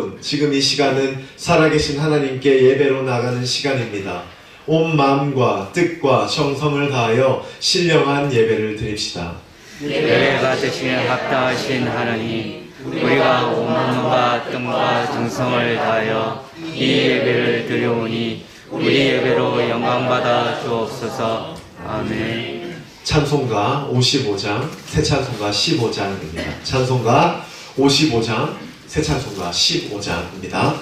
여러분, 지금 이 시간은 살아계신 하나님께 예배로 나가는 시간입니다. 온 마음과 뜻과 정성을 다하여 신령한 예배를 드립시다. 예배 받으시는 합당하신 하나님, 우리가 온 마음과 뜻과 정성을 다하여 이 예배를 드려오니 우리 예배로 영광받아 주옵소서. 아멘. 찬송가 55장, 새 찬송가 15장입니다. 찬송가 55장, 새 찬송가 15장입니다.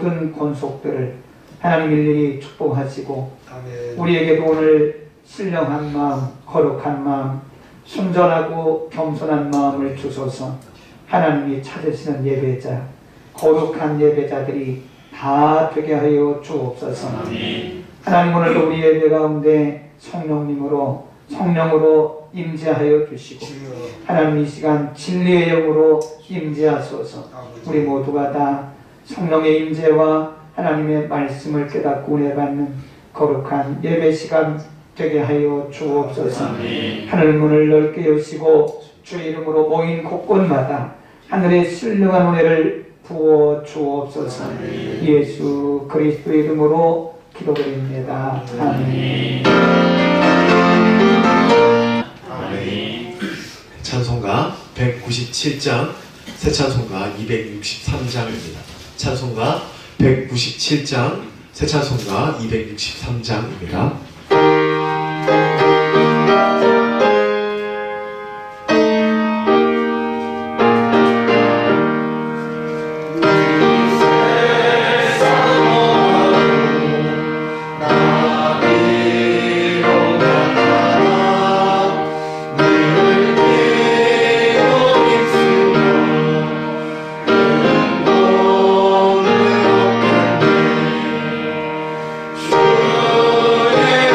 모든 권속들을 하나님 일일이 축복하시고 아멘. 우리에게도 오늘 신령한 마음, 거룩한 마음, 순전하고 겸손한 마음을 주소서. 하나님이 찾으시는 예배자, 거룩한 예배자들이 다 되게 하여 주옵소서. 아멘. 하나님, 오늘도 우리 예배 가운데 성령으로 임재하여 주시고 하나님 이 시간 진리의 영으로 임재하소서. 우리 모두가 다 성령의 임재와 하나님의 말씀을 깨닫고 은혜 받는 거룩한 예배 시간 되게 하여 주옵소서. 하늘 문을 넓게 여시고 주의 이름으로 모인 곳곳마다 하늘의 신령한 은혜를 부어 주옵소서. 예수 그리스도의 이름으로 기도드립니다. 아멘. 아멘. 찬송가 197장, 새 찬송가 263장입니다. 찬송가 197장, 새 찬송가 263장입니다. 주의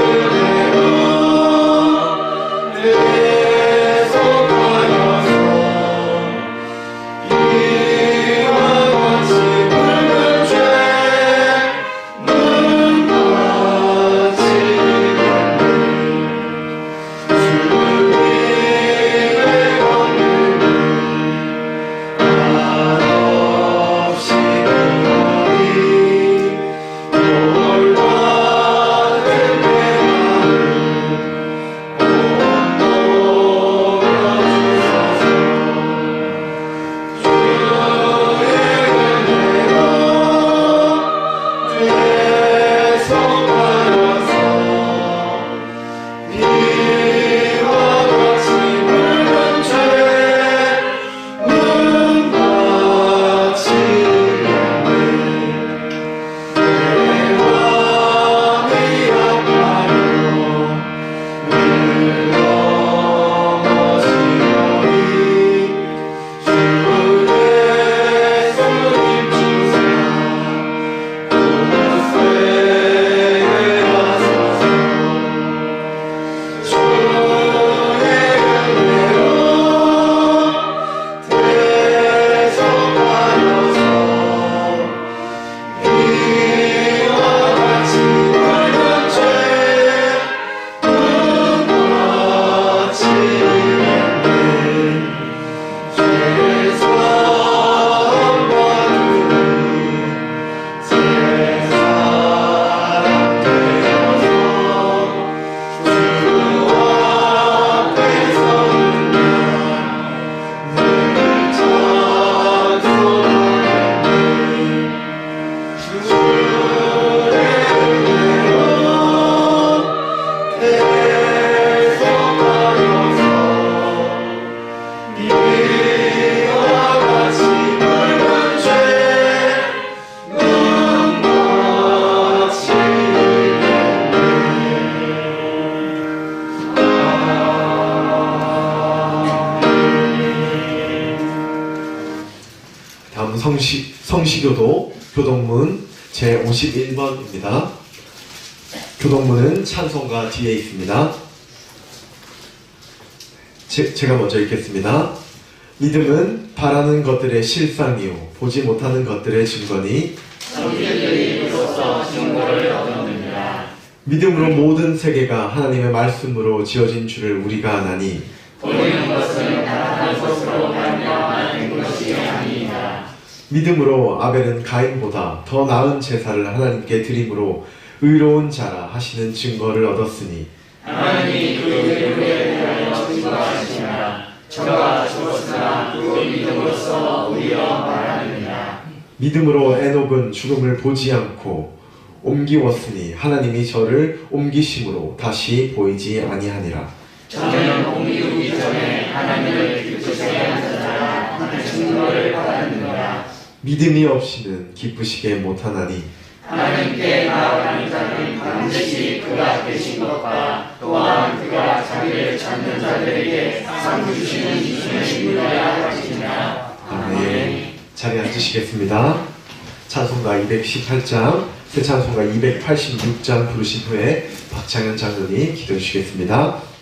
성시교도 교동문 제51번입니다. 교동문은 찬송가 뒤에 있습니다. 제가 먼저 읽겠습니다. 믿음은 바라는 것들의 실상이요 보지 못하는 것들의 증거니 성질들이 비로소 증거를 얻느니라. 믿음으로 모든 세계가 하나님의 말씀으로 지어진 줄을 우리가 아나니 보이는 것은 나타난 것으로 말미암아 것이 아니니라. 믿음으로 아벨은 가인보다 더 나은 제사를 하나님께 드림으로 의로운 자라 하시는 증거를 얻었으니 하나님이 그 의를 대하여 증거하시니라. 저가 죽었으나 그 믿음으로써 우리여 말하느니라. 믿음으로 에녹은 죽음을 보지 않고 옮기웠으니 하나님이 저를 옮기심으로 다시 보이지 아니하니라. 저는 옮기기 전에 하나님을 기쁘시게 하셨다 하는 증거를 받았느니라. 믿음이 없이는 기쁘시게 못하나니 하나님께 나아가는 자는 반드시 그가 계신 것과 또한 그가 자기를 찾는 자들에게 상 주시는 이심을 믿어야 하시니라. 아멘. 자리에 앉으시겠습니다. 찬송가 218장, 새 찬송가 286장 부르신 후에 박창현 장로님 기도해 주시겠습니다.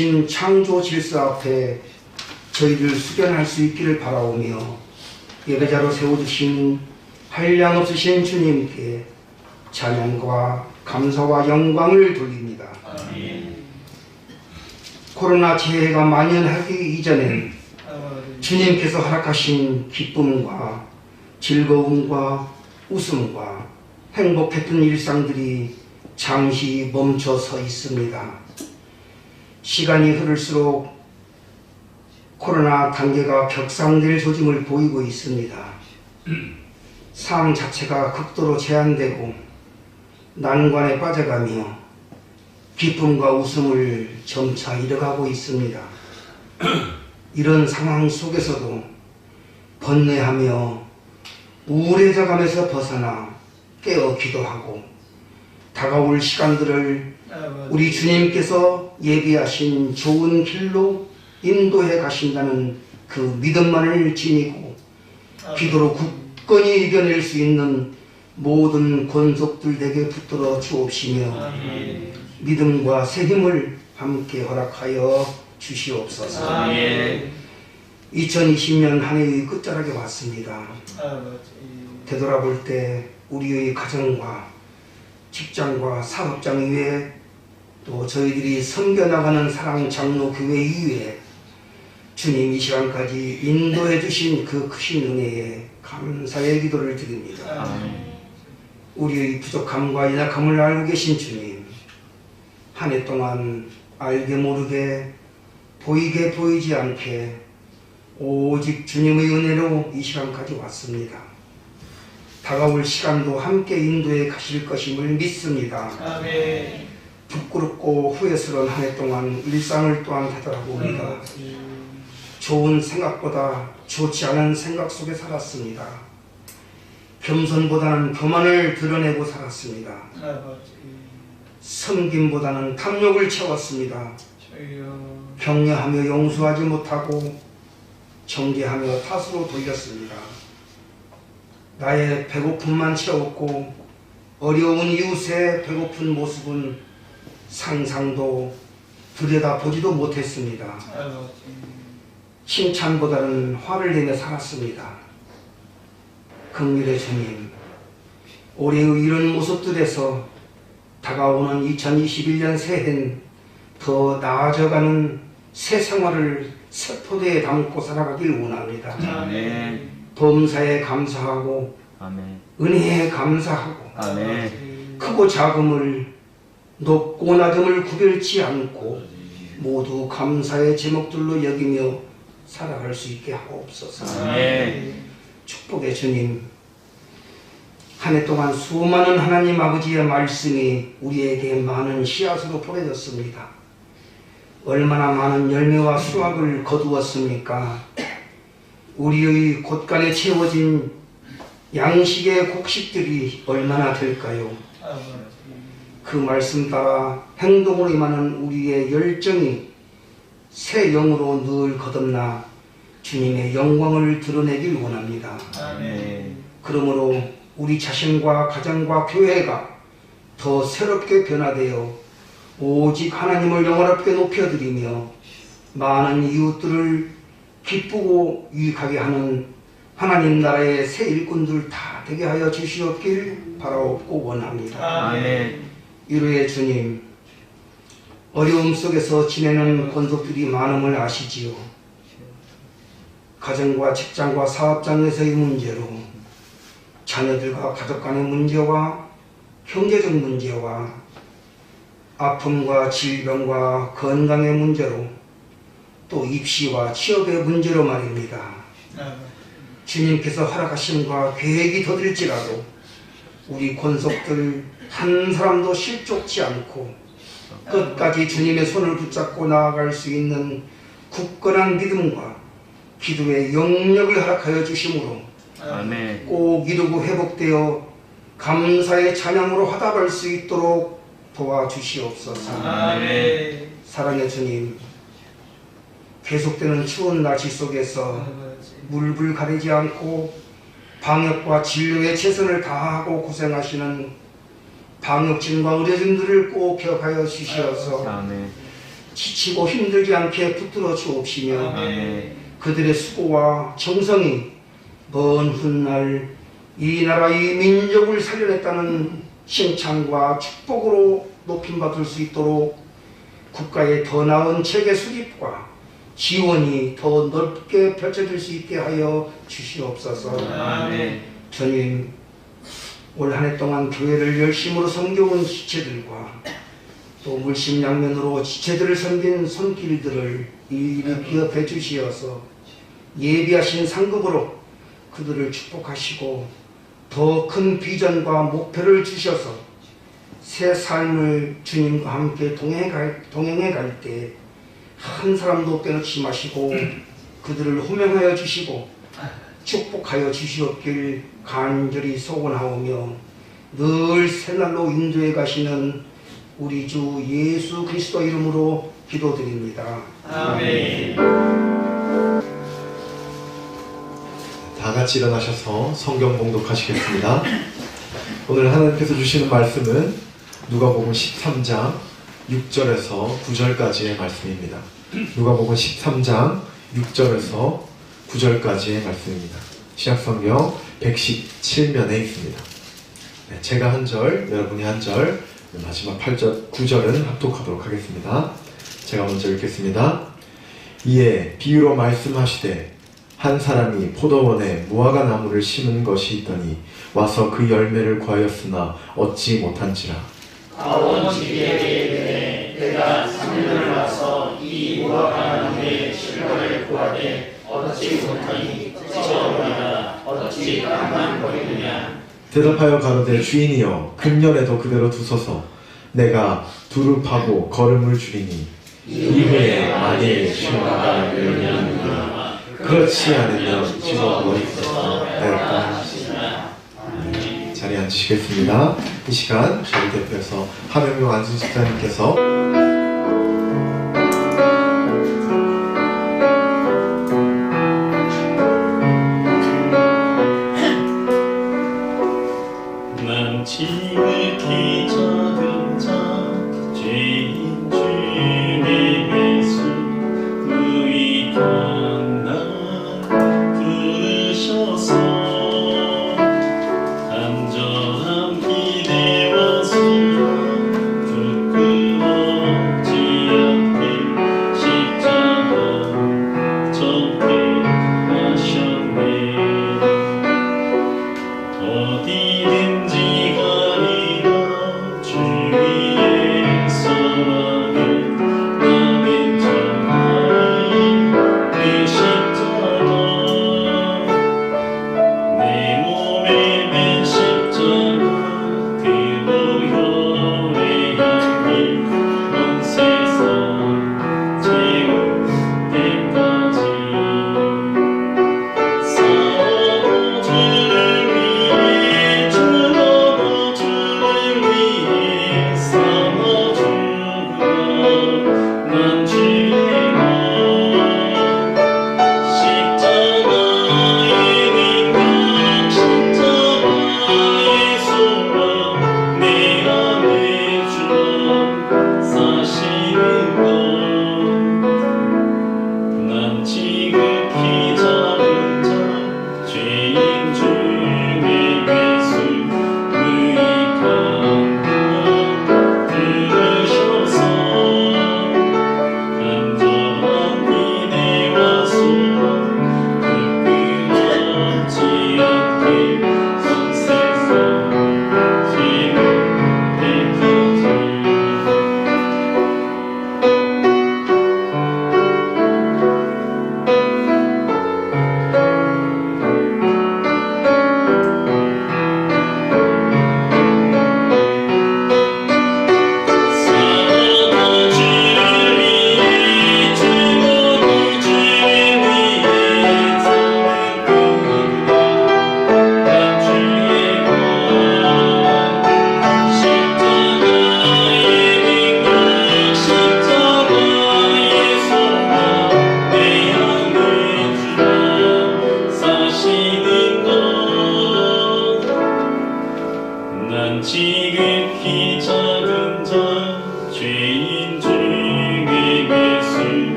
세우신 창조 질서 앞에 저희를 수련할 수 있기를 바라오며 예배자로 세워주신 한량없으신 주님께 찬양과 감사와 영광을 돌립니다. 코로나 재해가 만연하기 이전엔 주님께서 허락하신 기쁨과 즐거움과 웃음과 행복했던 일상들이 잠시 멈춰 서 있습니다. 시간이 흐를수록 코로나 단계가 격상될 조짐을 보이고 있습니다. 삶 자체가 극도로 제한되고 난관에 빠져가며 기쁨과 웃음을 점차 잃어가고 있습니다. 이런 상황 속에서도 번뇌하며 우울해져가면서 벗어나 깨어 기도하고 다가올 시간들을 우리 주님께서 예비하신 좋은 길로 인도해 가신다는 그 믿음만을 지니고 기도로 굳건히 이겨낼 수 있는 모든 권속들에게 붙들어 주옵시며 믿음과 새 힘을 함께 허락하여 주시옵소서. 2020년 한 해의 끝자락에 왔습니다. 되돌아볼 때 우리의 가정과 직장과 사업장 이외에 또 저희들이 섬겨나가는 사랑장로교회 이외에 주님 이 시간까지 인도해 주신 그 크신 은혜에 감사의 기도를 드립니다. 우리의 부족함과 연약함을 알고 계신 주님, 한 해 동안 알게 모르게 보이게 보이지 않게 오직 주님의 은혜로 이 시간까지 왔습니다. 다가올 시간도 함께 인도해 가실 것임을 믿습니다. 부끄럽고 후회스러운 한 해 동안 일상을 또한 되돌아봅니다. 좋은 생각보다 좋지 않은 생각 속에 살았습니다. 겸손보다는 교만을 드러내고 살았습니다. 섬김보다는 탐욕을 채웠습니다. 격려하며 용서하지 못하고 정죄하며 탓으로 돌렸습니다. 나의 배고픔만 채웠고 어려운 이웃의 배고픈 모습은 상상도 들여다보지도 못했습니다. 칭찬보다는 화를 내며 살았습니다. 긍휼의 주님, 올해의 이런 모습들에서 다가오는 2021년 새해는 더 나아져가는 새 생활을 세포대에 담고 살아가길 원합니다. 범사에 감사하고 은혜에 감사하고 크고 작음을 높고 낮음을 구별치 않고 모두 감사의 제목들로 여기며 살아갈 수 있게 하옵소서. 축복의 주님, 한 해 동안 수많은 하나님 아버지의 말씀이 우리에게 많은 씨앗으로 보내졌습니다. 얼마나 많은 열매와 수확을 거두었습니까? 우리의 곳간에 채워진 양식의 곡식들이 얼마나 될까요? 그 말씀 따라 행동으로 임하는 우리의 열정이 새 영으로 늘 거듭나 주님의 영광을 드러내길 원합니다. 그러므로 우리 자신과 가정과 교회가 더 새롭게 변화되어 오직 하나님을 영원하게 높여드리며 많은 이웃들을 기쁘고 유익하게 하는 하나님 나라의 새 일꾼들 다 되게 하여 주시옵길 바라옵고 원합니다. 이로의 주님, 어려움 속에서 지내는 권속들이 많음을 아시지요. 가정과 직장과 사업장에서의 문제로 자녀들과 가족 간의 문제와 경제적 문제와 아픔과 질병과 건강의 문제로 또 입시와 취업의 문제로 말입니다. 주님께서 허락하심과 계획이 더딜지라도 우리 권속들 한 사람도 실족치 않고 끝까지 주님의 손을 붙잡고 나아갈 수 있는 굳건한 믿음과 기도의 영역을 허락하여 주심으로 꼭 이루고 회복되어 감사의 찬양으로 화답할 수 있도록 도와주시옵소서. 사랑의 주님, 계속되는 추운 날씨 속에서 물불 가리지 않고 방역과 진료에 최선을 다하고 고생하시는 방역진과 의료진들을 꼭 기억하여 주시어서 지치고 힘들지 않게 붙들어 주옵시며 그들의 수고와 정성이 먼 훗날 이 나라 이 민족을 살려냈다는 칭찬과 축복으로 높임받을 수 있도록 국가의 더 나은 체계 수립과 지원이 더 넓게 펼쳐질 수 있게 하여 주시옵소서. 주님, 올 한 해 동안 교회를 열심으로 섬겨온 지체들과 또 물심양면으로 지체들을 섬긴 손길들을 일일이 기업해 주시어서 예비하신 상급으로 그들을 축복하시고 더 큰 비전과 목표를 주셔서 새 삶을 주님과 함께 동행해 갈 때 한 사람도 빼놓지 마시고 그들을 호명하여 주시고 축복하여 주시옵길 간절히 소원하오며 늘 새날로 인도해 가시는 우리 주 예수 그리스도 이름으로 기도드립니다. 아멘. 다 같이 일어나셔서 성경 봉독하시겠습니다. 오늘 하나님께서 주시는 말씀은 누가복음 13장 6절에서 9절까지의 말씀입니다. 누가복음 13장 6절에서 9절까지의 말씀입니다. 신약성경 117면에 있습니다. 네, 제가 한 절, 여러분이 한 절, 마지막 8절, 9절은 합독하도록 하겠습니다. 제가 먼저 읽겠습니다. 이에 비유로 말씀하시되 한 사람이 포도원에 무화과 나무를 심은 것이 있더니 와서 그 열매를 구하였으나 얻지 못한지라. 아원지기에게 이르되 내가 3년을 와서 이 무화과 나무의 실과를 구하되 얻지 못하니 찢어버리라 어찌 가만 버리느냐. 대답하여 가로되 주인이여 금년에도 그대로 두소서. 내가 두루 파고 거름을 줄이니 이후에 만일 실과가 열리느니라. 그렇지 않으면 집어버리소서. 자리에 앉으시겠습니다. 이 시간 저희 대표에서 하명용 안순 집사님께서 난 지극히 작은 자 죄인 주님의 예수 의견 날 부르셔서 안전한 길에 와서 부끄러워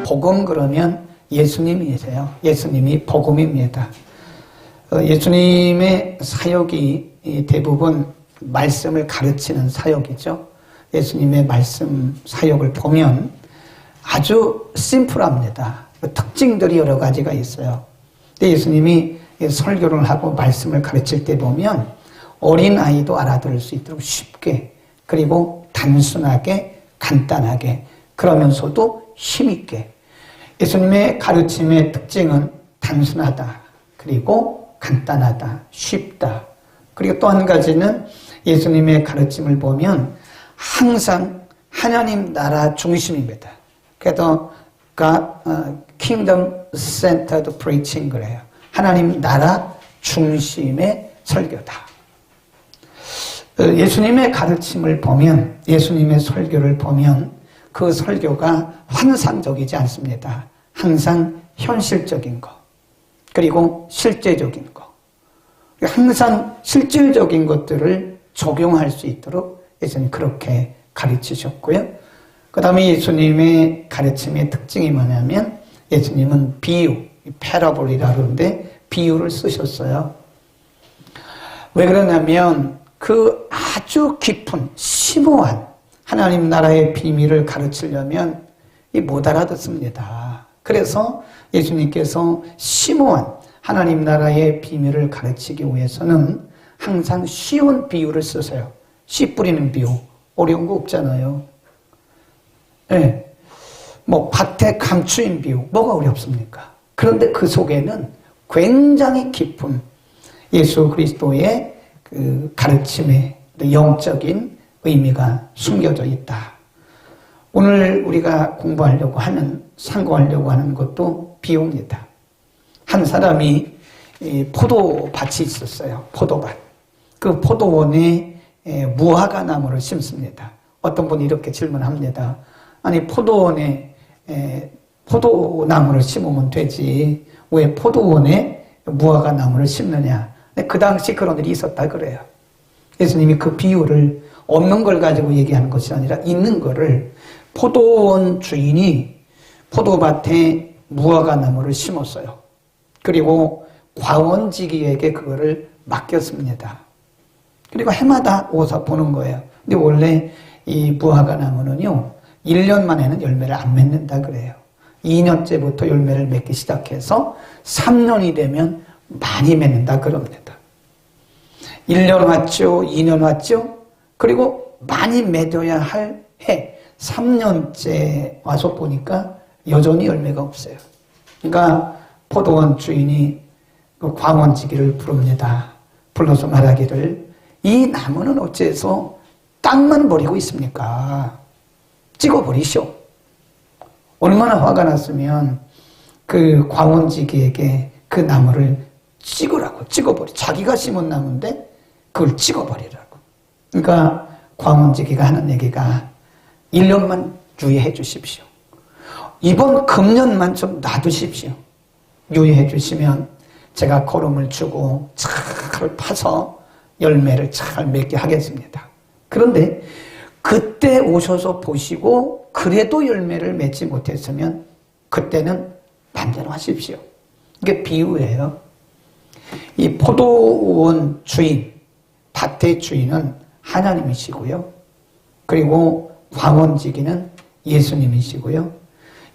복음 그러면 예수님이세요. 예수님이 복음입니다. 예수님의 사역이 대부분 말씀을 가르치는 사역이죠. 예수님의 말씀 사역을 보면 아주 심플합니다. 특징들이 여러 가지가 있어요. 근데 예수님이 설교를 하고 말씀을 가르칠 때 보면 어린아이도 알아들을 수 있도록 쉽게, 그리고 단순하게, 간단하게, 그러면서도 힘있게. 예수님의 가르침의 특징은 단순하다, 그리고 간단하다, 쉽다. 그리고 또 한 가지는 예수님의 가르침을 보면 항상 하나님 나라 중심입니다. 그래서 Kingdom Centered Preaching 그래요. 하나님 나라 중심의 설교다. 예수님의 가르침을 보면, 예수님의 설교를 보면 그 설교가 환상적이지 않습니다. 항상 현실적인 거, 그리고 실제적인 거, 항상 실질적인 것들을 적용할 수 있도록 예수님 그렇게 가르치셨고요. 그 다음에 예수님의 가르침의 특징이 뭐냐면 예수님은 비유, 패러블이라고 하는데 비유를 쓰셨어요. 왜 그러냐면 그 아주 깊은 심오한 하나님 나라의 비밀을 가르치려면 못 알아듣습니다. 그래서 예수님께서 심오한 하나님 나라의 비밀을 가르치기 위해서는 항상 쉬운 비유를 쓰세요. 씨 뿌리는 비유, 어려운 거 없잖아요. 네. 밭에 감추인 비유, 뭐가 어렵습니까? 그런데 그 속에는 굉장히 깊은 예수 그리스도의 그 가르침의 영적인 의미가 숨겨져 있다. 오늘 우리가 공부하려고 하는, 상고하려고 하는 것도 비유입니다. 한 사람이 포도밭이 있었어요. 포도밭. 그 포도원에 무화과 나무를 심습니다. 어떤 분이 이렇게 질문합니다. 아니, 포도원에 포도나무를 심으면 되지 왜 포도원에 무화과 나무를 심느냐. 그 당시 그런 일이 있었다 그래요. 예수님이 그 비유를 없는 걸 가지고 얘기하는 것이 아니라 있는 거를, 포도원 주인이 포도밭에 무화과 나무를 심었어요. 그리고 과원지기에게 그거를 맡겼습니다. 그리고 해마다 오서 보는 거예요. 근데 원래 이 무화과 나무는요, 1년 만에는 열매를 안 맺는다 그래요. 2년째부터 열매를 맺기 시작해서 3년이 되면 많이 맺는다 그럽니다. 1년 왔죠, 2년 왔죠, 그리고 많이 맺어야 할 해, 3년째 와서 보니까 여전히 열매가 없어요. 그러니까 포도원 주인이 그 광원지기를 부릅니다. 불러서 말하기를, 이 나무는 어째서 땅만 버리고 있습니까? 찍어버리시오. 얼마나 화가 났으면 그 광원지기에게 그 나무를 찍으라고, 찍어버리, 자기가 심은 나무인데 그걸 찍어버리라고. 그러니까 광원지기가 하는 얘기가 1년만 유예해 주십시오. 이번 금년만 좀 놔두십시오. 유예해 주시면 제가 거름을 주고 잘 파서 열매를 잘 맺게 하겠습니다. 그런데 그때 오셔서 보시고 그래도 열매를 맺지 못했으면 그때는 반대로 하십시오. 이게 비유예요. 이 포도원 주인, 밭의 주인은 하나님이시고요. 그리고 광원지기는 예수님이시고요.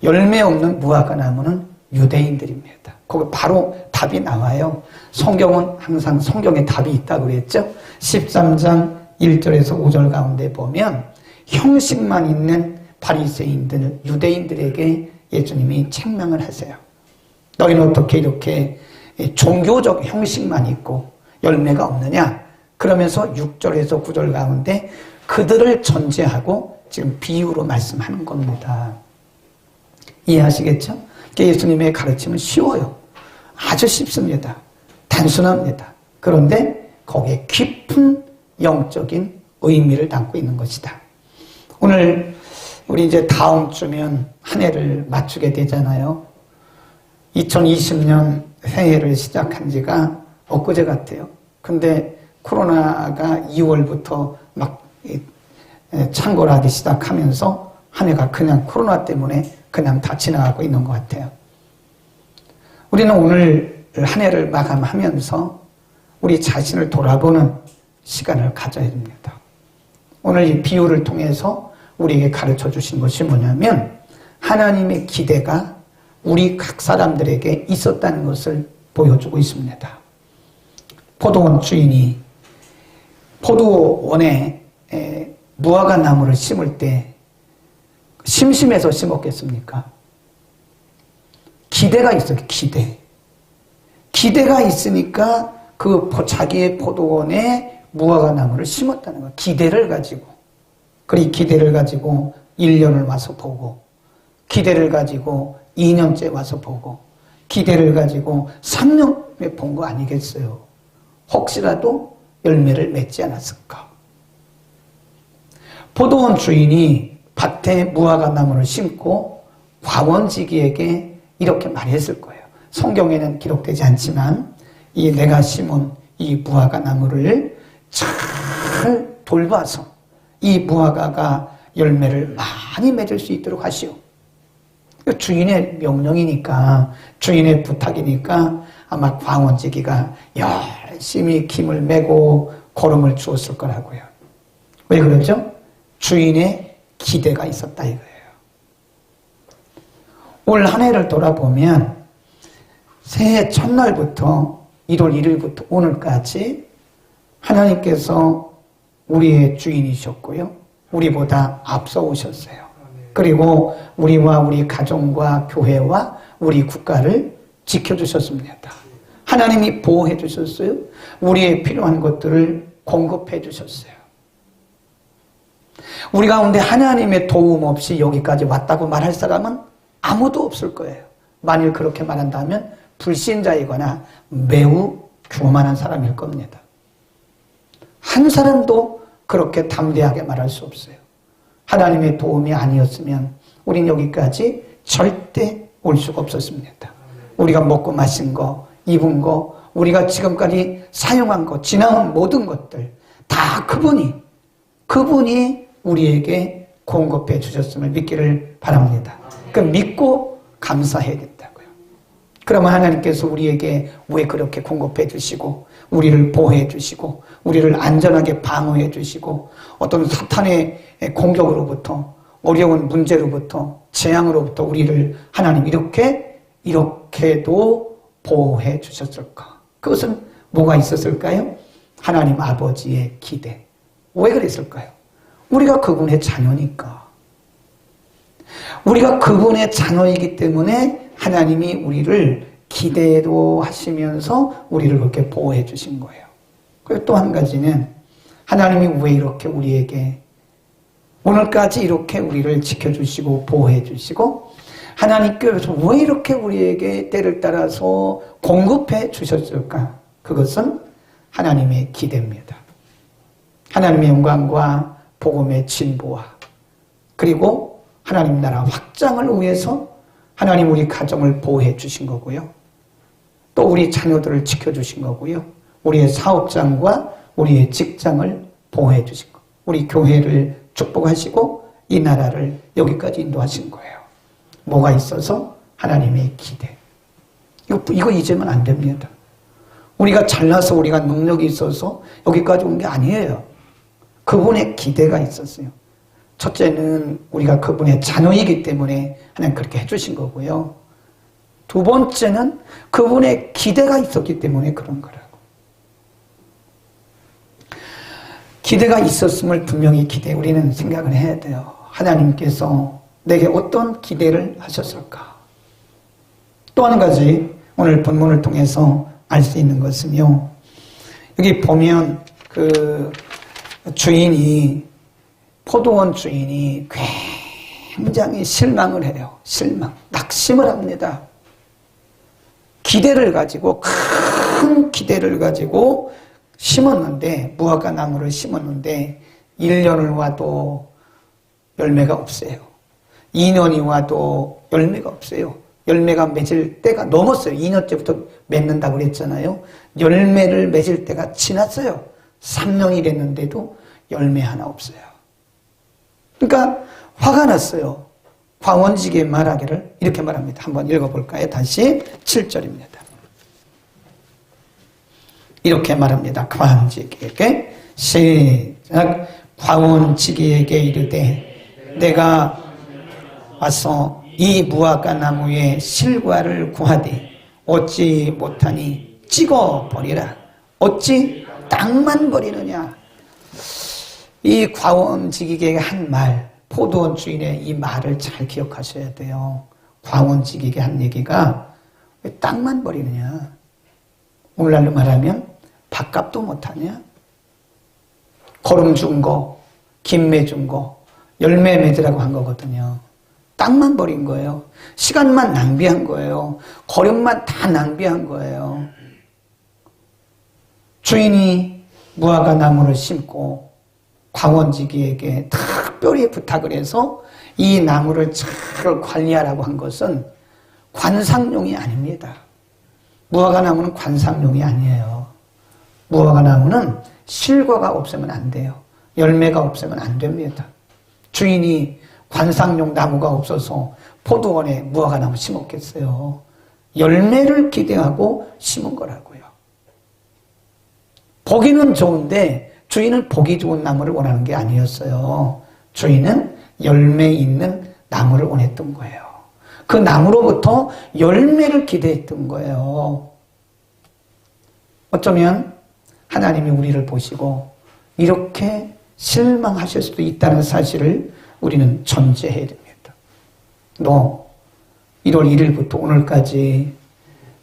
열매 없는 무화과 나무는 유대인들입니다. 거기 바로 답이 나와요. 성경은 항상 성경에 답이 있다고 그랬죠. 13장 1절에서 5절 가운데 보면 형식만 있는 바리새인들, 유대인들에게 예수님이 책망을 하세요. 너희는 어떻게 이렇게 종교적 형식만 있고 열매가 없느냐? 그러면서 6절에서 9절 가운데 그들을 전제하고 지금 비유로 말씀하는 겁니다. 이해하시겠죠? 예수님의 가르침은 쉬워요. 아주 쉽습니다. 단순합니다. 그런데 거기에 깊은 영적인 의미를 담고 있는 것이다. 오늘 우리 이제 다음 주면 한 해를 맞추게 되잖아요. 2020년 새해를 시작한 지가 엊그제 같아요. 근데 코로나가 2월부터 막 창궐하기 시작하면서 한 해가 그냥 코로나 때문에 그냥 다 지나가고 있는 것 같아요. 우리는 오늘 한 해를 마감하면서 우리 자신을 돌아보는 시간을 가져야 됩니다. 오늘 이 비유를 통해서 우리에게 가르쳐 주신 것이 뭐냐면 하나님의 기대가 우리 각 사람들에게 있었다는 것을 보여주고 있습니다. 포도원 주인이 포도원에 무화과 나무를 심을 때 심심해서 심었겠습니까? 기대가 있어요. 기대가 있으니까 그 자기의 포도원에 무화과 나무를 심었다는 거예요. 기대를 가지고. 그리고 기대를 가지고 1년을 와서 보고, 기대를 가지고 2년째 와서 보고, 기대를 가지고 3년에 본 거 아니겠어요? 혹시라도 열매를 맺지 않았을까? 포도원 주인이 밭에 무화과 나무를 심고 과원지기에게 이렇게 말했을 거예요. 성경에는 기록되지 않지만 이 내가 심은 이 무화과 나무를 잘 돌봐서 이 무화과가 열매를 많이 맺을 수 있도록 하시오. 주인의 명령이니까, 주인의 부탁이니까 아마 광원지기가 열심히 김을 메고 거름을 주었을 거라고요. 왜 그러죠? 주인의 기대가 있었다 이거예요. 올 한 해를 돌아보면 새해 첫날부터 1월 1일부터 오늘까지 하나님께서 우리의 주인이셨고요. 우리보다 앞서 오셨어요. 그리고 우리와 우리 가정과 교회와 우리 국가를 지켜주셨습니다. 하나님이 보호해 주셨어요. 우리의 필요한 것들을 공급해 주셨어요. 우리 가운데 하나님의 도움 없이 여기까지 왔다고 말할 사람은 아무도 없을 거예요. 만일 그렇게 말한다면 불신자이거나 매우 교만한 사람일 겁니다. 한 사람도 그렇게 담대하게 말할 수 없어요. 하나님의 도움이 아니었으면 우린 여기까지 절대 올 수가 없었습니다. 우리가 먹고 마신 거, 입은 거, 우리가 지금까지 사용한 거, 지나온 모든 것들 다 그분이 우리에게 공급해 주셨음을 믿기를 바랍니다. 그 믿고 감사해야 된다고요. 그러면 하나님께서 우리에게 왜 그렇게 공급해 주시고 우리를 보호해 주시고 우리를 안전하게 방어해 주시고 어떤 사탄의 공격으로부터 어려운 문제로부터 재앙으로부터 우리를 하나님 이렇게도 보호해 주셨을까? 그것은 뭐가 있었을까요? 하나님 아버지의 기대. 왜 그랬을까요? 우리가 그분의 자녀니까. 우리가 그분의 자녀이기 때문에 하나님이 우리를 기대도 하시면서 우리를 그렇게 보호해 주신 거예요. 그리고 또 한 가지는 하나님이 왜 이렇게 우리에게 오늘까지 이렇게 우리를 지켜주시고 보호해 주시고 하나님께서 왜 이렇게 우리에게 때를 따라서 공급해 주셨을까? 그것은 하나님의 기대입니다. 하나님의 영광과 복음의 진보와 그리고 하나님 나라 확장을 위해서 하나님 우리 가정을 보호해 주신 거고요. 또 우리 자녀들을 지켜주신 거고요. 우리의 사업장과 우리의 직장을 보호해 주신 거. 우리 교회를 축복하시고 이 나라를 여기까지 인도하신 거예요. 뭐가 있어서? 하나님의 기대. 이거 잊으면 안 됩니다. 우리가 잘나서 우리가 능력이 있어서 여기까지 온 게 아니에요. 그분의 기대가 있었어요. 첫째는 우리가 그분의 자녀이기 때문에 하나님 그렇게 해주신 거고요. 두 번째는 그분의 기대가 있었기 때문에 그런 거라고. 기대가 있었음을 분명히 우리는 생각을 해야 돼요. 하나님께서 내게 어떤 기대를 하셨을까? 또 한 가지 오늘 본문을 통해서 알 수 있는 것은요. 여기 보면 그 포도원 주인이 굉장히 실망을 해요. 낙심을 합니다. 기대를 가지고, 큰 기대를 가지고 심었는데, 무화과 나무를 심었는데, 1년을 와도 열매가 없어요. 2년이 와도 열매가 없어요. 열매가 맺을 때가 넘었어요. 2년째부터 맺는다고 그랬잖아요. 열매를 맺을 때가 지났어요. 3년이 됐는데도 열매 하나 없어요. 그러니까 화가 났어요. 광원지기에 말하기를 이렇게 말합니다. 한번 읽어볼까요? 다시 7절입니다. 이렇게 말합니다. 광원지기에게 시작. 광원지기에게 이르되 내가 와서 이 무화과 나무의 실과를 구하되 어찌 못하니 찍어버리라. 어찌 땅만 버리느냐. 이 광원지기에게 한 말, 포도원 주인의 이 말을 잘 기억하셔야 돼요. 광원지기에게 한 얘기가 왜 땅만 버리느냐. 오늘날로 말하면 밥값도 못하냐. 거름 준 거, 김매 준 거, 열매 맺으라고 한 거거든요. 땅만 버린 거예요. 시간만 낭비한 거예요. 거름만 다 낭비한 거예요. 주인이 무화과 나무를 심고 광원지기에게 특별히 부탁을 해서 이 나무를 잘 관리하라고 한 것은 관상용이 아닙니다. 무화과 나무는 관상용이 아니에요. 무화과 나무는 실과가 없으면 안 돼요. 열매가 없으면 안 됩니다. 주인이 관상용 나무가 없어서 포도원에 무화과 나무 심었겠어요. 열매를 기대하고 심은 거라고요. 보기는 좋은데 주인은 보기 좋은 나무를 원하는 게 아니었어요. 주인은 열매 있는 나무를 원했던 거예요. 그 나무로부터 열매를 기대했던 거예요. 어쩌면 하나님이 우리를 보시고 이렇게 실망하실 수도 있다는 사실을 우리는 전제해야 됩니다. 너 1월 1일부터 오늘까지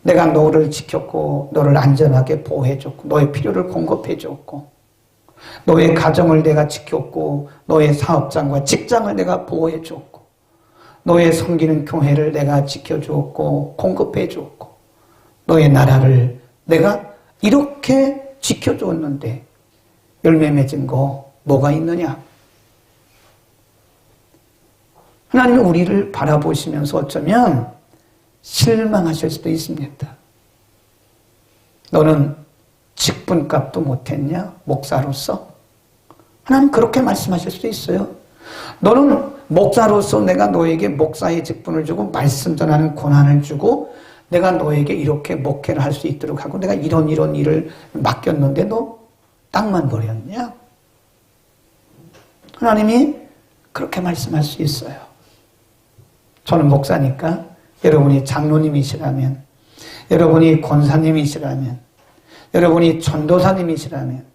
내가 너를 지켰고 너를 안전하게 보호해줬고 너의 필요를 공급해줬고 너의 가정을 내가 지켰고 너의 사업장과 직장을 내가 보호해줬고 너의 섬기는 교회를 내가 지켜주었고 공급해주었고 너의 나라를 내가 이렇게 지켜주었는데 열매 맺은 거 뭐가 있느냐? 하나님은 우리를 바라보시면서 어쩌면 실망하실 수도 있습니다. 너는 직분값도 못했냐? 목사로서? 하나님 그렇게 말씀하실 수도 있어요. 너는 목사로서 내가 너에게 목사의 직분을 주고 말씀 전하는 권한을 주고 내가 너에게 이렇게 목회를 할 수 있도록 하고 내가 이런 일을 맡겼는데 너 땅만 버렸냐? 하나님이 그렇게 말씀할 수 있어요. 저는 목사니까 여러분이 장로님이시라면, 여러분이 권사님이시라면, 여러분이 전도사님이시라면,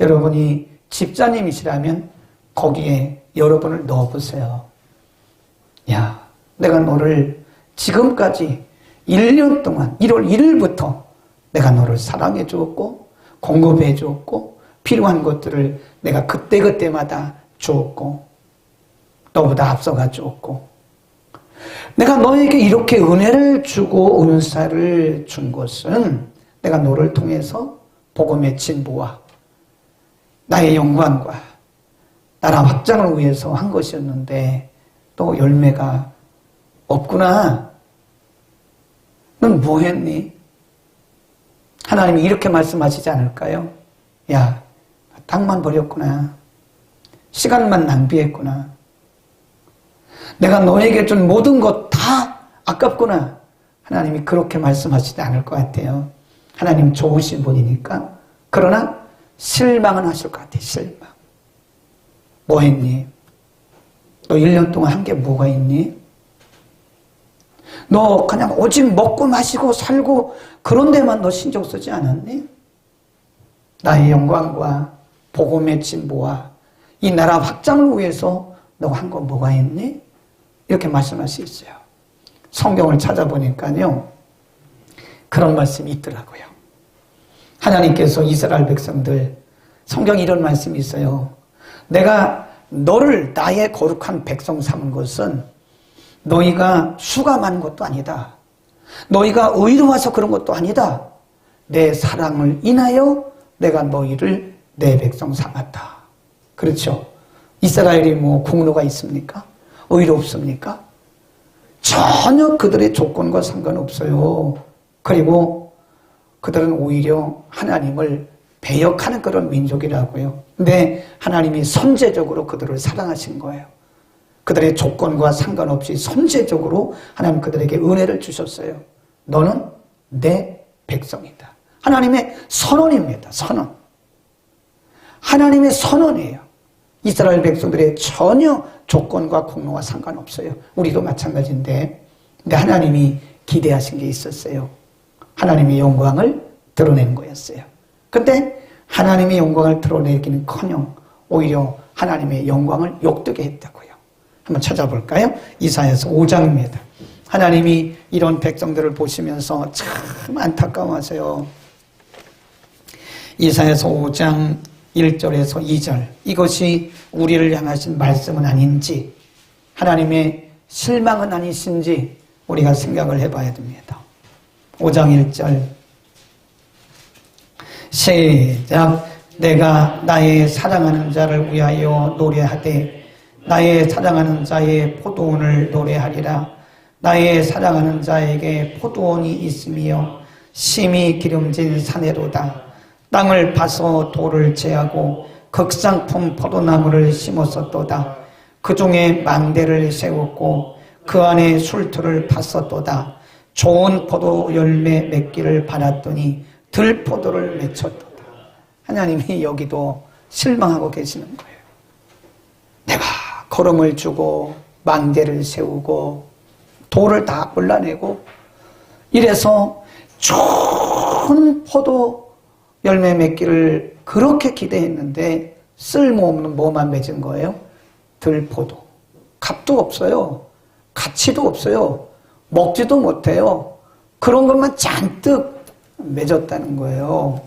여러분이 집사님이시라면 거기에 여러분을 넣어보세요. 야, 내가 너를 지금까지 1년 동안 1월 1일부터 내가 너를 사랑해 주었고 공급해 주었고 필요한 것들을 내가 그때그때마다 주었고 너보다 앞서가 주었고 내가 너에게 이렇게 은혜를 주고 은사를 준 것은 내가 너를 통해서 복음의 진보와 나의 영광과 나라 확장을 위해서 한 것이었는데 또 열매가 없구나. 넌 뭐 했니? 하나님이 이렇게 말씀하시지 않을까요? 야, 땅만 버렸구나. 시간만 낭비했구나. 내가 너에게 준 모든 것 다 아깝구나. 하나님이 그렇게 말씀하시지 않을 것 같아요. 하나님 좋으신 분이니까. 그러나 실망은 하실 것 같아요. 실망. 뭐 했니? 너 1년 동안 한 게 뭐가 있니? 너 그냥 오직 먹고 마시고 살고 그런 데만 너 신경 쓰지 않았니? 나의 영광과 복음의 진보와 이 나라 확장을 위해서 너가 한 건 뭐가 있니? 이렇게 말씀할 수 있어요. 성경을 찾아보니까요. 그런 말씀이 있더라고요. 하나님께서 이스라엘 백성들 성경에 이런 말씀이 있어요. 내가 너를 나의 거룩한 백성 삼은 것은 너희가 수가 많은 것도 아니다. 너희가 의로워서 그런 것도 아니다. 내 사랑을 인하여 내가 너희를 내 백성 삼았다. 그렇죠? 이스라엘이 뭐 국로가 있습니까? 의롭습니까? 전혀 그들의 조건과 상관없어요. 그리고 그들은 오히려 하나님을 배역하는 그런 민족이라고요. 근데 하나님이 선제적으로 그들을 사랑하신 거예요. 그들의 조건과 상관없이 선제적으로 하나님 그들에게 은혜를 주셨어요. 너는 내 백성이다. 하나님의 선언입니다. 선언. 하나님의 선언이에요. 이스라엘 백성들의 전혀 조건과 공로와 상관없어요. 우리도 마찬가지인데, 근데 하나님이 기대하신 게 있었어요. 하나님의 영광을 드러내는 거였어요. 근데 하나님의 영광을 드러내기는커녕 오히려 하나님의 영광을 욕되게 했다고요. 한번 찾아볼까요? 이사야서 5장입니다. 하나님이 이런 백성들을 보시면서 참 안타까워하세요. 이사야서 5장 1절에서 2절, 이것이 우리를 향하신 말씀은 아닌지, 하나님의 실망은 아니신지 우리가 생각을 해봐야 됩니다. 5장 1절 시작. 내가 나의 사랑하는 자를 위하여 노래하되 나의 사랑하는 자의 포도원을 노래하리라. 나의 사랑하는 자에게 포도원이 있으며 심히 기름진 산에로다. 땅을 파서 돌을 제하고 극상품 포도나무를 심었었도다. 그 중에 망대를 세웠고 그 안에 술틀을 팠었도다. 좋은 포도 열매 맺기를 바랐더니 들포도를 맺혔도다. 하나님이 여기도 실망하고 계시는 거예요. 내가 거름을 주고 망대를 세우고 돌을 다 골라내고 이래서 좋은 포도 열매 맺기를 그렇게 기대했는데 쓸모없는 뭐만 맺은 거예요? 들포도. 값도 없어요. 가치도 없어요. 먹지도 못해요. 그런 것만 잔뜩 맺었다는 거예요.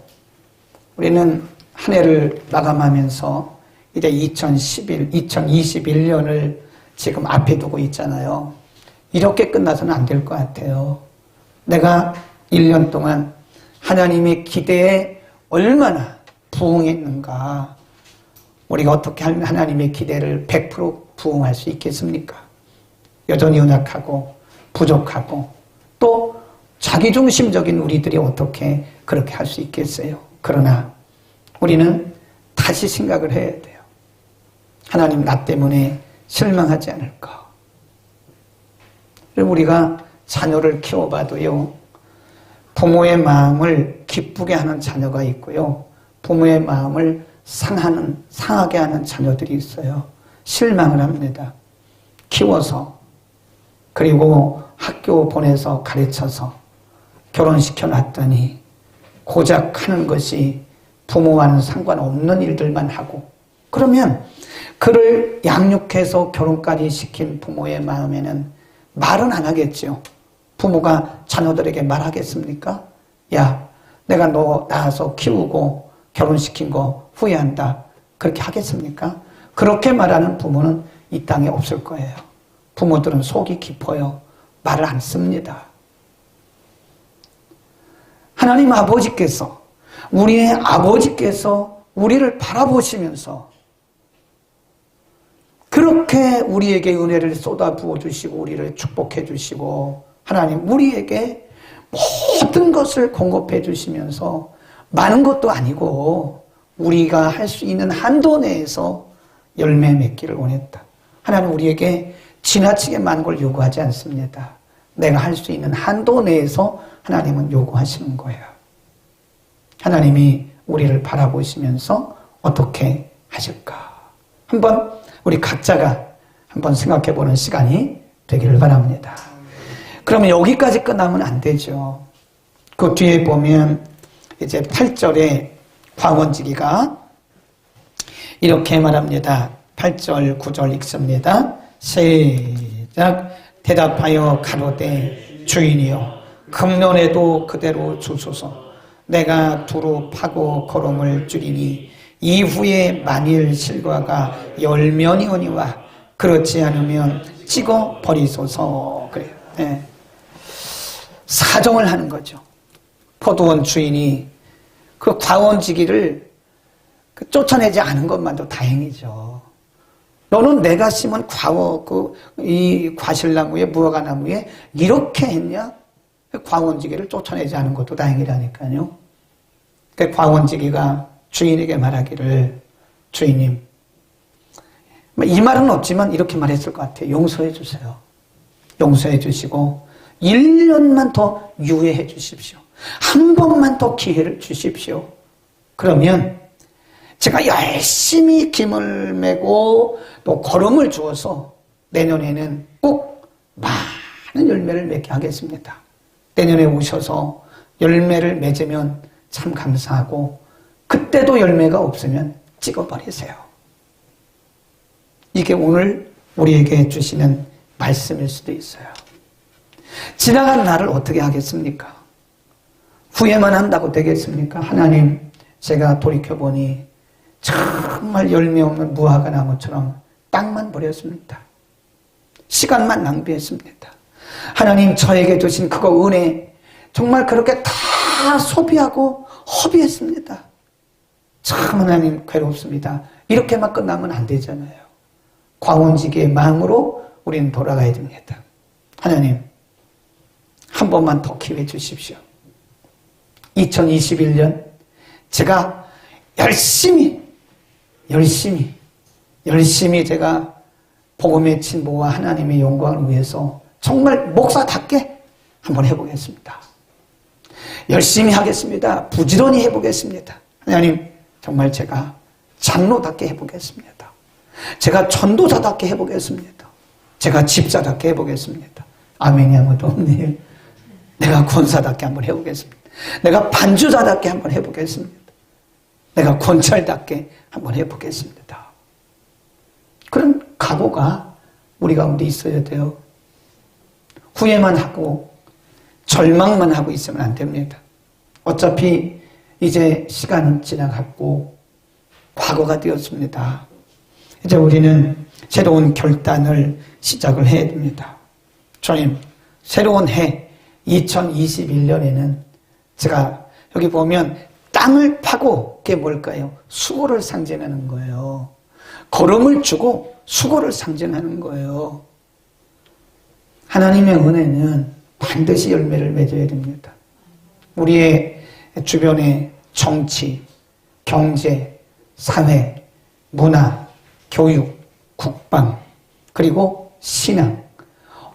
우리는 한 해를 마감하면서 이제 2021년을 지금 앞에 두고 있잖아요. 이렇게 끝나서는 안 될 것 같아요. 내가 1년 동안 하나님의 기대에 얼마나 부응했는가. 우리가 어떻게 하면 하나님의 기대를 100% 부응할 수 있겠습니까? 여전히 연약하고 부족하고 또 자기중심적인 우리들이 어떻게 그렇게 할 수 있겠어요? 그러나 우리는 다시 생각을 해야 돼요. 하나님 나 때문에 실망하지 않을까? 우리가 자녀를 키워봐도요, 부모의 마음을 기쁘게 하는 자녀가 있고요, 부모의 마음을 상하게 하는 자녀들이 있어요. 실망을 합니다. 키워서, 그리고 학교 보내서 가르쳐서 결혼시켜 놨더니 고작 하는 것이 부모와는 상관없는 일들만 하고, 그러면 그를 양육해서 결혼까지 시킨 부모의 마음에는 말은 안 하겠죠. 부모가 자녀들에게 말하겠습니까? 야, 내가 너 낳아서 키우고 결혼시킨 거 후회한다. 그렇게 하겠습니까? 그렇게 말하는 부모는 이 땅에 없을 거예요. 부모들은 속이 깊어요. 말을 안 씁니다. 하나님 아버지께서, 우리의 아버지께서 우리를 바라보시면서 그렇게 우리에게 은혜를 쏟아 부어주시고 우리를 축복해 주시고, 하나님 우리에게 모든 것을 공급해 주시면서 많은 것도 아니고 우리가 할 수 있는 한도 내에서 열매 맺기를 원했다. 하나님 우리에게 지나치게 많은 걸 요구하지 않습니다. 내가 할 수 있는 한도 내에서 하나님은 요구하시는 거예요. 하나님이 우리를 바라보시면서 어떻게 하실까? 한번 우리 각자가 한번 생각해 보는 시간이 되기를 바랍니다. 그러면 여기까지 끝나면 안 되죠. 그 뒤에 보면 이제 8절에 광원지기가 이렇게 말합니다. 8절, 9절 읽습니다. 시작. 대답하여 가로되 주인이여 금년에도 그대로 주소서. 내가 두루 파고 거름을 줄이니 이후에 만일 실과가 열면이오니와 그렇지 않으면 찍어 버리소서. 그래요. 네. 사정을 하는 거죠. 포도원 주인이 그 과원지기를 쫓아내지 않은 것만도 다행이죠. 너는 내가 심은 이 과실나무에 무화과나무에 이렇게 했냐? 과원지기를 쫓아내지 않은 것도 다행이라니까요. 그 과원지기가 주인에게 말하기를, 주인님, 이 말은 없지만 이렇게 말했을 것 같아요. 용서해 주세요. 용서해 주시고 1년만 더 유예해 주십시오. 한 번만 더 기회를 주십시오. 그러면 제가 열심히 김을 메고 또 거름을 주어서 내년에는 꼭 많은 열매를 맺게 하겠습니다. 내년에 오셔서 열매를 맺으면 참 감사하고 그때도 열매가 없으면 찍어버리세요. 이게 오늘 우리에게 주시는 말씀일 수도 있어요. 지나간 날을 어떻게 하겠습니까? 후회만 한다고 되겠습니까? 하나님, 제가 돌이켜보니 정말 열매 없는 무화과 나무처럼 땅만 버렸습니다. 시간만 낭비했습니다. 하나님, 저에게 주신 그거 은혜 정말 그렇게 다 소비하고 허비했습니다. 참 하나님 괴롭습니다. 이렇게만 끝나면 안 되잖아요. 광원지기의 마음으로 우리는 돌아가야 됩니다. 하나님, 한 번만 더 기회 주십시오. 2021년 제가 열심히 제가 복음의 진보와 하나님의 영광을 위해서 정말 목사답게 한번 해보겠습니다. 열심히 하겠습니다. 부지런히 해보겠습니다. 하나님, 정말 제가 장로답게 해보겠습니다. 제가 전도사답게 해보겠습니다. 제가 집사답게 해보겠습니다. 아멘이 아무도 없네요. 내가 권사답게 한번 해보겠습니다. 내가 반주자답게 한번 해보겠습니다. 내가 권찰답게 한번 해보겠습니다. 그런 각오가 우리 가운데 있어야 돼요. 후회만 하고 절망만 하고 있으면 안 됩니다. 어차피 이제 시간은 지나갔고 과거가 되었습니다. 이제 우리는 새로운 결단을 시작을 해야 됩니다. 주님, 새로운 해 2021년에는 제가 여기 보면 땅을 파고 그게 뭘까요? 수고를 상징하는 거예요. 걸음을 주고 수고를 상징하는 거예요. 하나님의 은혜는 반드시 열매를 맺어야 됩니다. 우리의 주변의 정치, 경제, 사회, 문화, 교육, 국방, 그리고 신앙,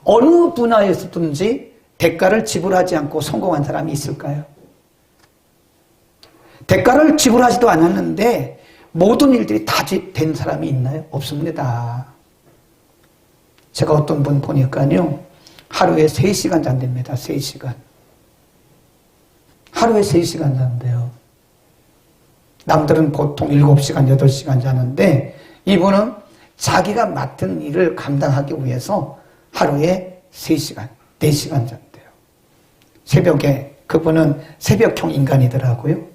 어느 분야에서든지 대가를 지불하지 않고 성공한 사람이 있을까요? 대가를 지불하지도 않았는데 모든 일들이 다 된 사람이 있나요? 없습니다. 제가 어떤 분 보니까요, 하루에 3시간 잔답니다. 3시간. 하루에 3시간 잔대요. 남들은 보통 7시간, 8시간 자는데 이분은 자기가 맡은 일을 감당하기 위해서 하루에 3시간, 4시간 잔대요. 새벽에, 그분은 새벽형 인간이더라고요.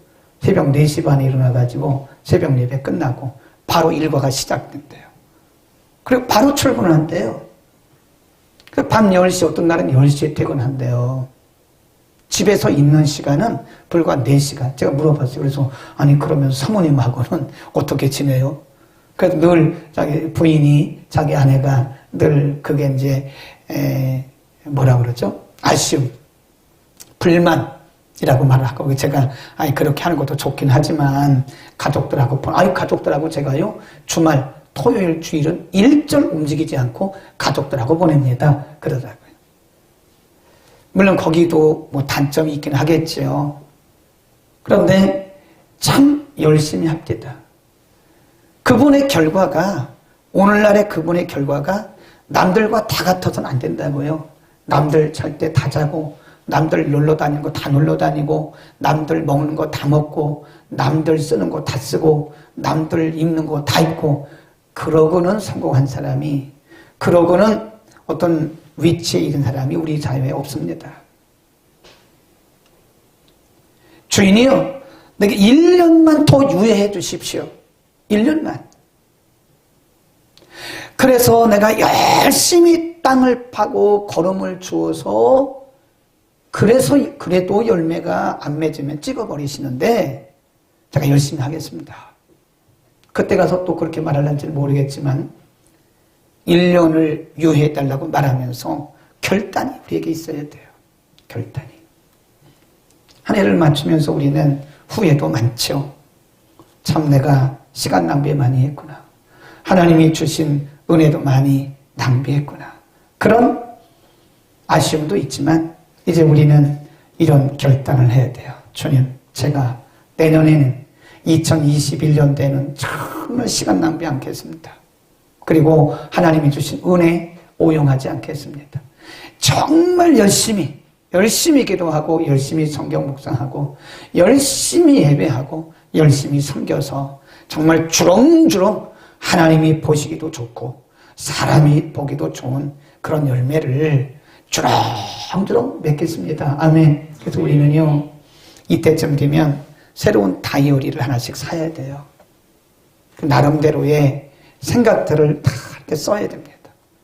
새벽 4시 반에 일어나가지고 새벽 예배 끝나고 바로 일과가 시작된대요. 그리고 바로 출근을 한대요. 밤 10시, 어떤 날은 10시에 퇴근한대요. 집에서 있는 시간은 불과 4시간. 제가 물어봤어요. 그래서, 아니, 그러면 사모님하고는 어떻게 지내요? 그래서 늘 자기 부인이, 자기 아내가 늘 그게 이제, 뭐라 그러죠? 아쉬움, 불만이라고 말을 하고, 제가, 아니, 그렇게 하는 것도 좋긴 하지만, 가족들하고 제가요, 주말, 토요일, 주일은 일절 움직이지 않고 가족들하고 보냅니다. 그러더라고요. 물론 거기도 뭐 단점이 있긴 하겠죠. 그런데 참 열심히 합니다. 그분의 결과가, 오늘날의 그분의 결과가 남들과 다 같아서는 안 된다고요. 남들 잘 때 다 자고, 남들 놀러 다니는 거 다 놀러 다니고, 남들 먹는 거 다 먹고, 남들 쓰는 거 다 쓰고, 남들 입는 거 다 입고, 그러고는 성공한 사람이, 그러고는 어떤 위치에 이른 사람이 우리 사회에 없습니다. 주인이요, 내게 1년만 더 유예해 주십시오. 1년만. 그래서 내가 열심히 땅을 파고 거름을 주어서, 그래도 열매가 안 맺으면 찍어버리시는데, 제가 열심히 하겠습니다. 그때 가서 또 그렇게 말할는지는 모르겠지만 1년을 유예해달라고 말하면서 결단이 우리에게 있어야 돼요. 결단이. 한 해를 맞추면서 우리는 후회도 많죠. 참 내가 시간 낭비 많이 했구나. 하나님이 주신 은혜도 많이 낭비했구나. 그런 아쉬움도 있지만 이제 우리는 이런 결단을 해야 돼요. 주님, 제가 내년에는 2021년도에는 정말 시간 낭비 않겠습니다. 그리고 하나님이 주신 은혜 오용하지 않겠습니다. 정말 열심히 기도하고 열심히 성경 묵상하고 열심히 예배하고 열심히 섬겨서 정말 주렁주렁 하나님이 보시기도 좋고 사람이 보기도 좋은 그런 열매를 주렁주렁 맺겠습니다. 아멘. 그래서 우리는요, 이때쯤 되면 새로운 다이어리를 하나씩 사야 돼요. 나름대로의 생각들을 다 이렇게 써야 됩니다.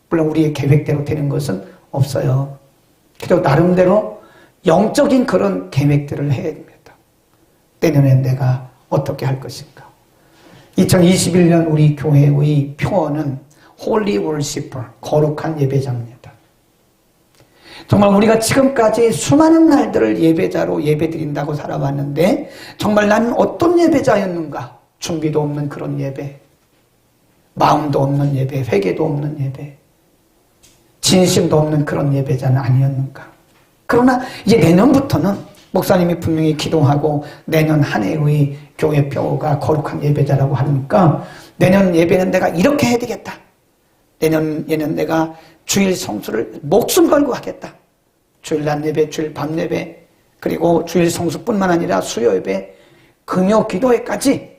물론 우리의 계획대로 되는 것은 없어요. 그래도 나름대로 영적인 그런 계획들을 해야 됩니다. 내년엔 내가 어떻게 할 것인가. 2021년 우리 교회의 표어는 Holy Worshipper, 거룩한 예배자입니다. 정말 우리가 지금까지 수많은 날들을 예배자로 예배드린다고 살아왔는데 정말 나는 어떤 예배자였는가? 준비도 없는 그런 예배, 마음도 없는 예배, 회개도 없는 예배, 진심도 없는 그런 예배자는 아니었는가? 그러나 이제 내년부터는 목사님이 분명히 기도하고 내년 한 해의 교회 표어가 거룩한 예배자라고 하니까 내년 예배는 내가 이렇게 해야 되겠다. 내년에는 내가 주일 성수를 목숨 걸고 하겠다. 주일 낮 예배, 주일 밤 예배, 그리고 주일 성수뿐만 아니라 수요 예배, 금요 기도회까지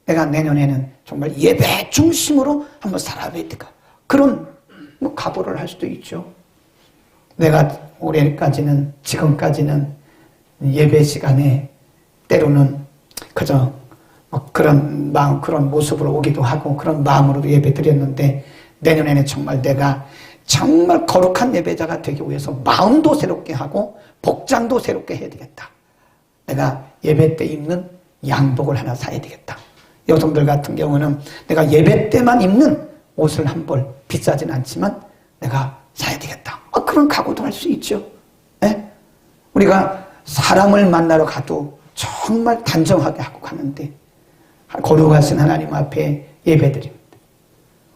내가 내년에는 정말 예배 중심으로 한번 살아봐야 될까. 그런 각오를 할 수도 있죠. 내가 올해까지는, 지금까지는 예배 시간에 때로는 그저 그런 마음, 그런 모습으로 오기도 하고 그런 마음으로도 예배 드렸는데 내년에는 정말 내가 정말 거룩한 예배자가 되기 위해서 마음도 새롭게 하고 복장도 새롭게 해야 되겠다. 내가 예배 때 입는 양복을 하나 사야 되겠다. 여성들 같은 경우는 내가 예배 때만 입는 옷을 한 벌, 비싸진 않지만 내가 사야 되겠다. 그런 각오도 할 수 있죠. 네? 우리가 사람을 만나러 가도 정말 단정하게 하고 가는데 거룩하신 하나님 앞에 예배드립니다.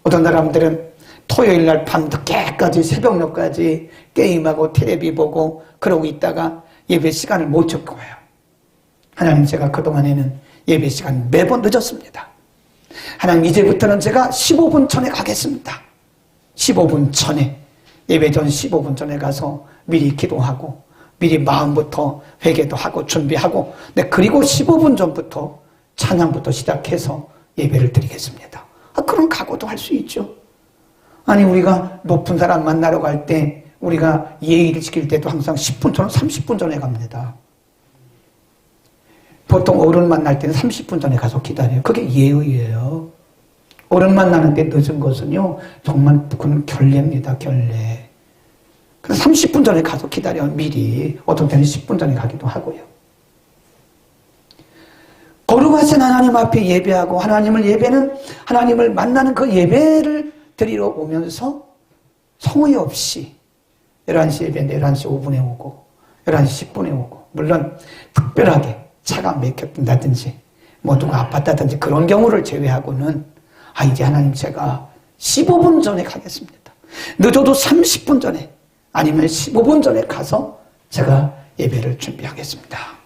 어떤 사람들은 토요일 날 밤늦게까지 새벽녘까지 게임하고 텔레비 보고 그러고 있다가 예배 시간을 못 잡고 와요. 하나님, 제가 그동안에는 예배 시간 매번 늦었습니다. 하나님, 이제부터는 제가 15분 전에 가겠습니다. 15분 전에, 예배 전 15분 전에 가서 미리 기도하고 미리 마음부터 회개도 하고 준비하고, 네, 그리고 15분 전부터 찬양부터 시작해서 예배를 드리겠습니다. 그런 각오도 할 수 있죠. 아니, 우리가 높은 사람 만나러 갈 때 우리가 예의를 지킬 때도 항상 10분 전에, 30분 전에 갑니다. 보통 어른 만날 때는 30분 전에 가서 기다려요. 그게 예의예요. 어른 만나는데 늦은 것은요, 정말 그건 결례입니다. 결례. 그래서 30분 전에 가서 기다려, 미리. 어떤 때는 10분 전에 가기도 하고요. 거룩하신 하나님 앞에 예배하고 하나님을 예배는 하나님을 만나는 그 예배를 드리러 오면서 성의 없이 11시 예배인데 11시 5분에 오고 11시 10분에 오고, 물론 특별하게 차가 막혔다든지 뭐 누가 아팠다든지 그런 경우를 제외하고는 이제 하나님, 제가 15분 전에 가겠습니다. 늦어도 30분 전에 아니면 15분 전에 가서 제가 예배를 준비하겠습니다.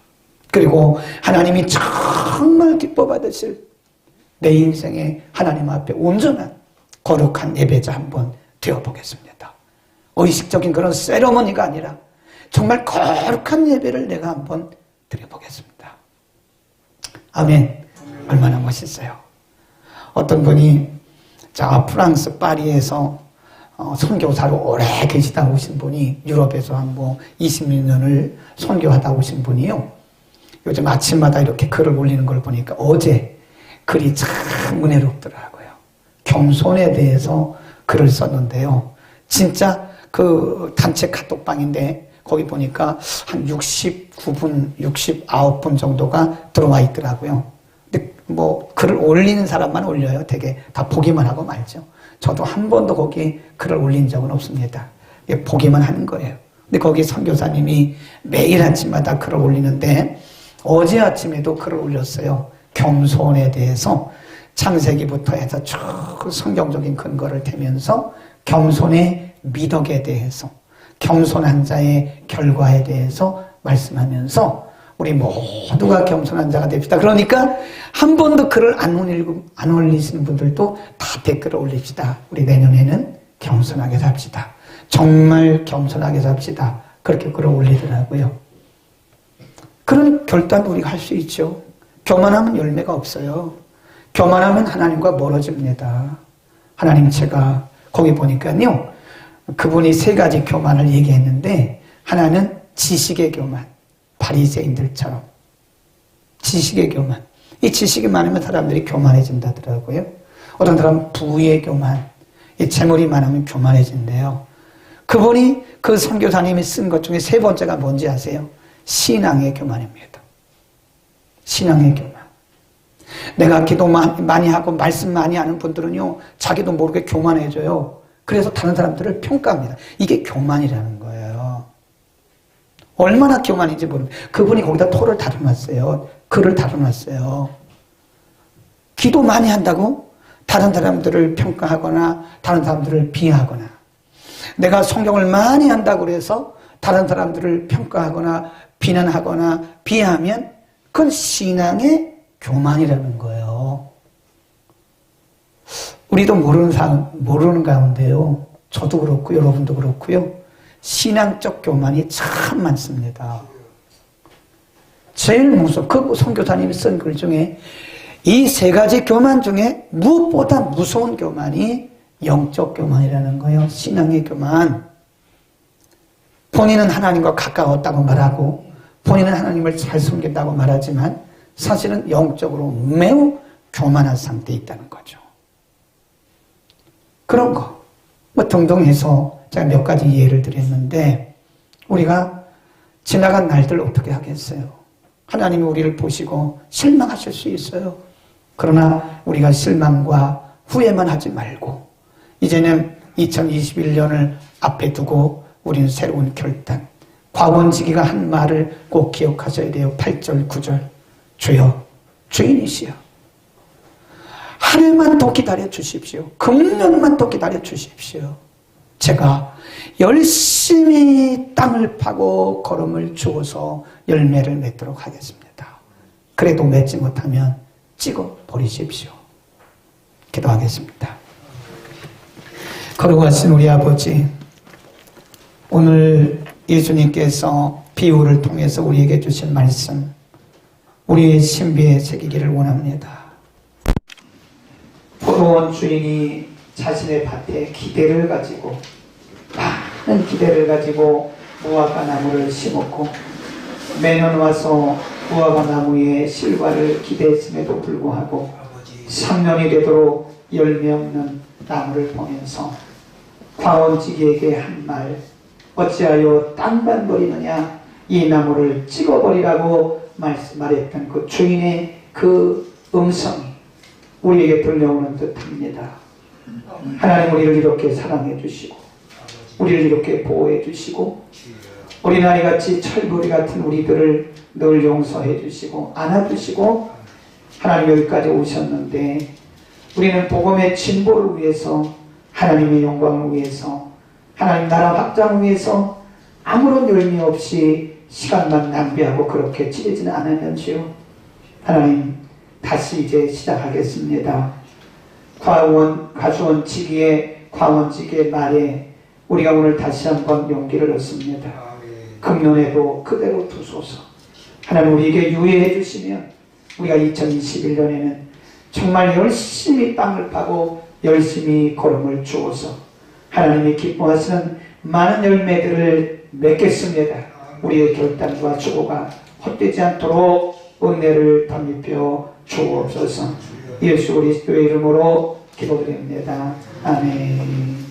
그리고 하나님이 정말 기뻐 받으실 내 인생의 하나님 앞에 온전한 거룩한 예배자 한번 되어보겠습니다. 의식적인 그런 세러머니가 아니라 정말 거룩한 예배를 내가 한번 드려보겠습니다. 아멘. 얼마나 멋있어요. 어떤 분이 프랑스 파리에서 선교사로 오래 계시다 오신 분이, 유럽에서 한 20년을 선교하다 오신 분이요, 요즘 아침마다 이렇게 글을 올리는 걸 보니까 어제 글이 참 은혜롭더라고요. 겸손에 대해서 글을 썼는데요, 진짜 그 단체 카톡방인데 거기 보니까 한 69분, 69분 정도가 들어와 있더라고요. 근데 글을 올리는 사람만 올려요. 되게 다 보기만 하고 말죠. 저도 한 번도 거기 글을 올린 적은 없습니다. 보기만 하는 거예요. 근데 거기 선교사님이 매일 아침마다 글을 올리는데 어제 아침에도 글을 올렸어요. 겸손에 대해서 창세기부터 해서 쭉 성경적인 근거를 대면서 겸손의 미덕에 대해서, 겸손한 자의 결과에 대해서 말씀하면서 우리 모두가 겸손한 자가 됩시다. 그러니까 한 번도 글을 안 올리시는 분들도 다 댓글을 올립시다. 우리 내년에는 겸손하게 삽시다. 정말 겸손하게 삽시다. 그렇게 글을 올리더라고요. 그런 결단도 우리가 할 수 있죠. 교만하면 열매가 없어요. 교만하면 하나님과 멀어집니다. 하나님, 제가 거기 보니까요, 그분이 세 가지 교만을 얘기했는데, 하나는 지식의 교만, 바리새인들처럼 지식의 교만. 이 지식이 많으면 사람들이 교만해진다더라고요. 어떤 사람은 부의 교만, 이 재물이 많으면 교만해진대요. 그분이 그 선교사님이 쓴 것 중에 세 번째가 뭔지 아세요? 신앙의 교만입니다. 신앙의 교만. 내가 기도 많이 하고 말씀 많이 하는 분들은요, 자기도 모르게 교만해져요. 그래서 다른 사람들을 평가합니다. 이게 교만이라는 거예요. 얼마나 교만인지 모릅니다. 그분이 거기다 토를 달아놨어요. 글을 달아놨어요. 기도 많이 한다고 다른 사람들을 평가하거나 다른 사람들을 비하하거나, 내가 성경을 많이 한다고 해서 다른 사람들을 평가하거나 비난하거나 비하하면 그건 신앙의 교만이라는 거예요. 우리도 모르는 가운데요, 저도 그렇고 여러분도 그렇고요, 신앙적 교만이 참 많습니다. 제일 무서운, 그 선교사님이 쓴 글 중에 이 세 가지 교만 중에 무엇보다 무서운 교만이 영적 교만이라는 거예요. 신앙의 교만. 본인은 하나님과 가까웠다고 말하고 본인은 하나님을 잘 섬긴다고 말하지만 사실은 영적으로 매우 교만한 상태에 있다는 거죠. 그런 거 뭐 등등 해서 제가 몇 가지 예를 드렸는데, 우리가 지나간 날들 어떻게 하겠어요? 하나님이 우리를 보시고 실망하실 수 있어요. 그러나 우리가 실망과 후회만 하지 말고 이제는 2021년을 앞에 두고 우리는 새로운 결단, 곽원지기가 한 말을 꼭 기억하셔야 돼요. 8절 9절. 주여 주인이시여, 하루만 더 기다려 주십시오. 금년만 더 기다려 주십시오. 제가 열심히 땅을 파고 걸음을 주어서 열매를 맺도록 하겠습니다. 그래도 맺지 못하면 찍어 버리십시오. 기도하겠습니다. 거룩하신 우리 아버지, 오늘 예수님께서 비유를 통해서 우리에게 주신 말씀, 우리의 신비에 새기기를 원합니다. 포도원 주인이 자신의 밭에 기대를 가지고, 많은 기대를 가지고 무화과 나무를 심었고, 매년 와서 무화과 나무에 실과를 기대했음에도 불구하고 3년이 되도록 열매 없는 나무를 보면서 곽원지기에게 한 말, 어찌하여 땅만 버리느냐, 이 나무를 찍어버리라고 말했던 그 주인의 그 음성이 우리에게 들려오는 듯합니다. 하나님, 우리를 이렇게 사랑해 주시고 우리를 이렇게 보호해 주시고 어린아이같이 철부리 같은 우리들을 늘 용서해 주시고 안아주시고 하나님 여기까지 오셨는데, 우리는 복음의 진보를 위해서, 하나님의 영광을 위해서, 하나님 나라 확장을 위해서 아무런 열매 없이 시간만 낭비하고 그렇게 지내지는 않았는지요. 하나님, 다시 이제 시작하겠습니다. 가수원지기의 곽원지기의 말에 우리가 오늘 다시 한번 용기를 얻습니다. 금년에도 그대로 두소서. 하나님, 우리에게 유예해 주시면 우리가 2021년에는 정말 열심히 땅을 파고 열심히 걸음을 주어서 하나님이 기뻐하시는 많은 열매들을 맺겠습니다. 우리의 결단과 수고가 헛되지 않도록 은혜를 담입혀 주옵소서. 예수 그리스도의 이름으로 기도드립니다. 아멘.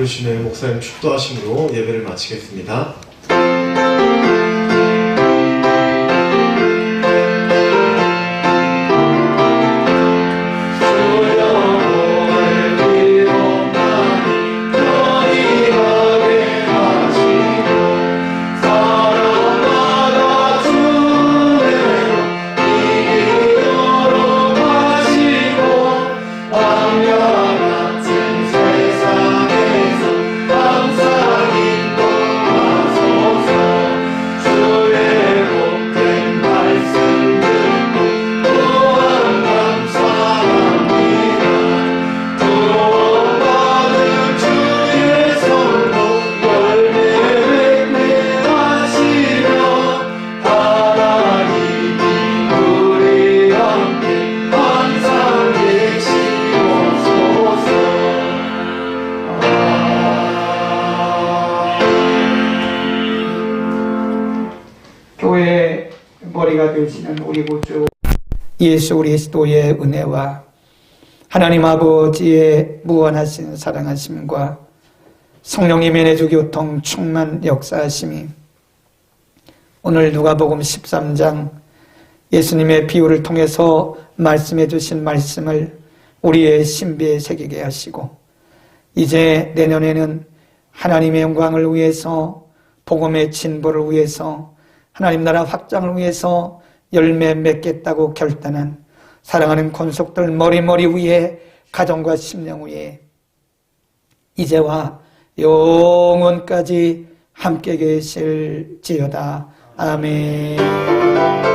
부르시는 목사님 축도하심으로 예배를 마치겠습니다. 교회의 머리가 되시는 우리 구주 예수 그리스도의 은혜와 하나님 아버지의 무한하신 사랑하심과 성령님의 내주 교통 충만 역사하심이 오늘 누가복음 13장 예수님의 비유를 통해서 말씀해 주신 말씀을 우리의 신비에 새기게 하시고 이제 내년에는 하나님의 영광을 위해서 복음의 진보를 위해서 하나님 나라 확장을 위해서 열매 맺겠다고 결단한 사랑하는 권속들 머리머리 위에 가정과 심령 위에 이제와 영원까지 함께 계실지어다. 아멘.